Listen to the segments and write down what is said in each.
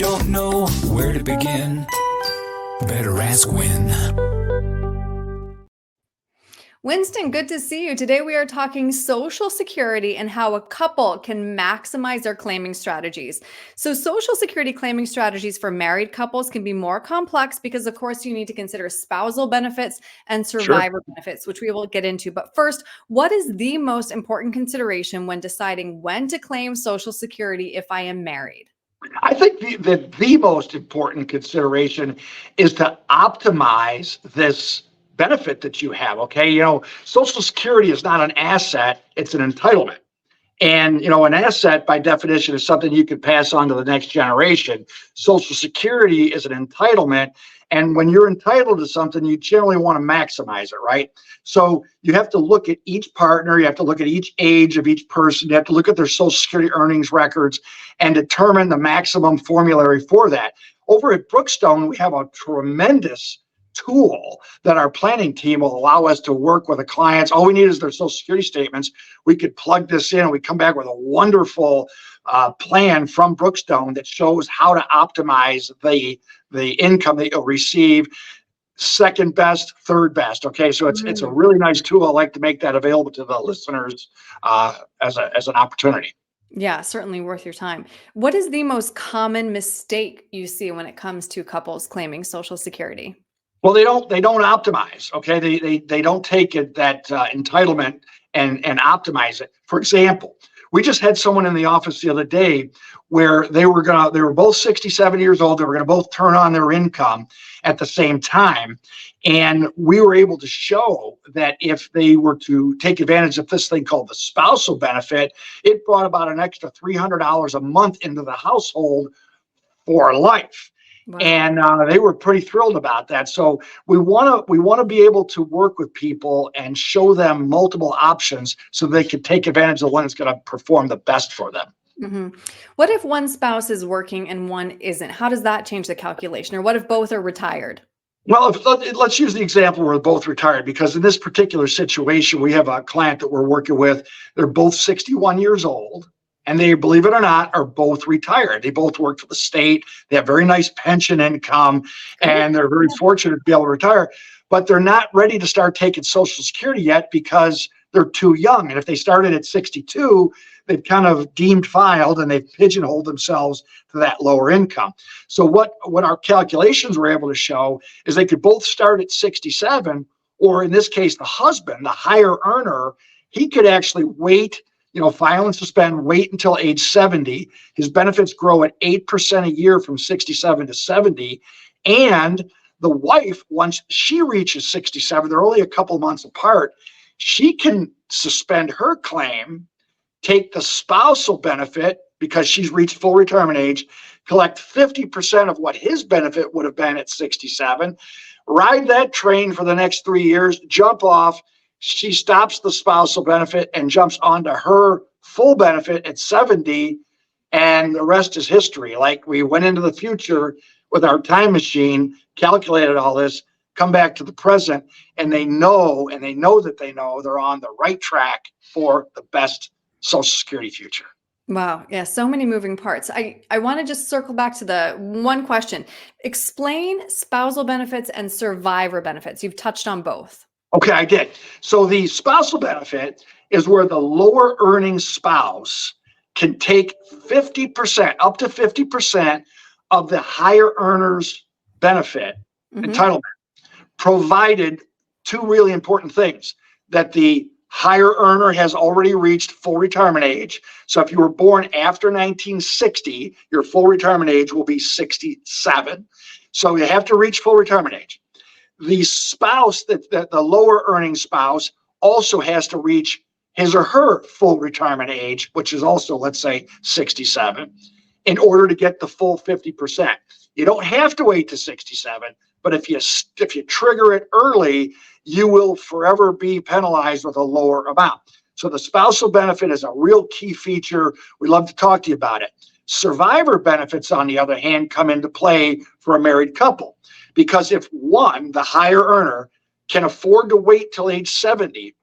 don't know where to begin, better ask Win. Winston, good to see you. Today we are talking Social Security and how a couple can maximize their claiming strategies. So Social Security claiming strategies for married couples can be more complex because, of course, you need to consider spousal benefits and survivor benefits, which we will get into. But first, what is the most important consideration when deciding when to claim Social Security if I am married? I think the most important consideration is to optimize this benefit that you have. Okay. Social Security is not an asset, it's an entitlement. And, an asset by definition is something you can pass on to the next generation. Social Security is an entitlement. And when you're entitled to something, you generally want to maximize it, right? So you have to look at each partner, you have to look at each age of each person, you have to look at their Social Security earnings records and determine the maximum formulary for that. Over at Brookstone, we have a tremendous tool that our planning team will allow us to work with the clients. All we need is their Social Security statements. We could plug this in and we come back with a wonderful plan from Brookstone that shows how to optimize the income that you'll receive, second best, third best. Okay, so it's a really nice tool. I like to make that available to the listeners as an opportunity. Yeah, certainly worth your time. What is the most common mistake you see when it comes to couples claiming Social Security? Well, they don't optimize. Okay, they don't take that entitlement and optimize it. For example, we just had someone in the office the other day where they were both 67 years old. They were going to both turn on their income at the same time. And we were able to show that if they were to take advantage of this thing called the spousal benefit, it brought about an extra $300 a month into the household for life. Wow. And they were pretty thrilled about that. So we want to be able to work with people and show them multiple options so they can take advantage of the one that's going to perform the best for them. Mm-hmm. What if one spouse is working and one isn't? How does that change the calculation? Or what if both are retired? Well, let's use the example where both retired, because in this particular situation, we have a client that we're working with. They're both 61 years old. And they, believe it or not, are both retired. They both work for the state. They have very nice pension income, and they're very fortunate to be able to retire. But they're not ready to start taking Social Security yet because they're too young. And if they started at 62, they've kind of deemed filed and they've pigeonholed themselves to that lower income. So what our calculations were able to show is they could both start at 67, or in this case, the husband, the higher earner, he could actually wait, file and suspend, wait until age 70. His benefits grow at 8% a year from 67 to 70. And the wife, once she reaches 67, they're only a couple months apart, she can suspend her claim, take the spousal benefit because she's reached full retirement age, collect 50% of what his benefit would have been at 67, ride that train for the next 3 years, jump off. She stops the spousal benefit and jumps onto her full benefit at 70, and the rest is history. Like, we went into the future with our time machine, calculated all this, come back to the present, and they know they're on the right track for the best Social Security future. Wow. Yeah. So many moving parts. I want to just circle back to the one question. Explain spousal benefits and survivor benefits. You've touched on both. Okay, I did. So the spousal benefit is where the lower earning spouse can take 50%, up to 50% of the higher earner's benefit entitlement, provided two really important things: that the higher earner has already reached full retirement age. So if you were born after 1960, your full retirement age will be 67. So you have to reach full retirement age. The spouse, the lower earning spouse, also has to reach his or her full retirement age, which is also, let's say, 67, in order to get the full 50%. You don't have to wait to 67, but if you trigger it early, you will forever be penalized with a lower amount. So the spousal benefit is a real key feature. We'd love to talk to you about it. Survivor benefits, on the other hand, come into play for a married couple. Because if one, the higher earner, can afford to wait till age 70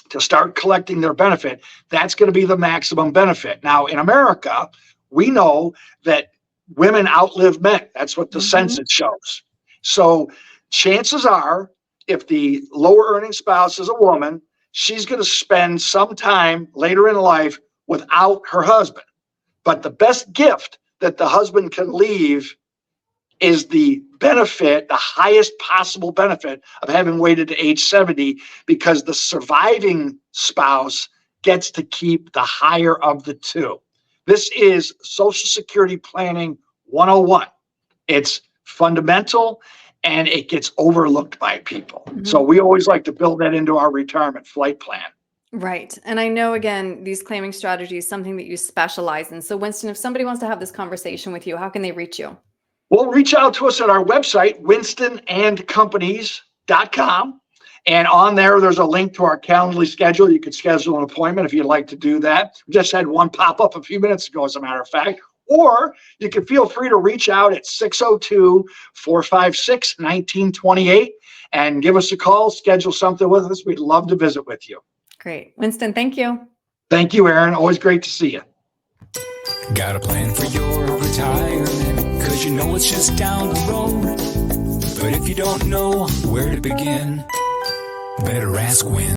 to start collecting their benefit, that's going to be the maximum benefit. Now, in America, we know that women outlive men. That's what the Mhm. census shows. So chances are, if the lower earning spouse is a woman, she's going to spend some time later in life without her husband. But the best gift that the husband can leave is the benefit, the highest possible benefit of having waited to age 70, because the surviving spouse gets to keep the higher of the two. This is Social Security Planning 101. It's fundamental and it gets overlooked by people. So Mhm. we always like to build that into our retirement flight plan. Right. And I know, again, these claiming strategies, something that you specialize in. So, Winston, if somebody wants to have this conversation with you, how can they reach you? Well, reach out to us at our website, winstonandcompanies.com. And on there, there's a link to our Calendly schedule. You can schedule an appointment if you'd like to do that. We just had one pop up a few minutes ago, as a matter of fact. Or you can feel free to reach out at 602-456-1928 and give us a call, schedule something with us. We'd love to visit with you. Great. Winston, thank you. Thank you, Erin. Always great to see you. Got a plan for your retirement? 'Cause you know it's just down the road. But if you don't know where to begin, better ask when.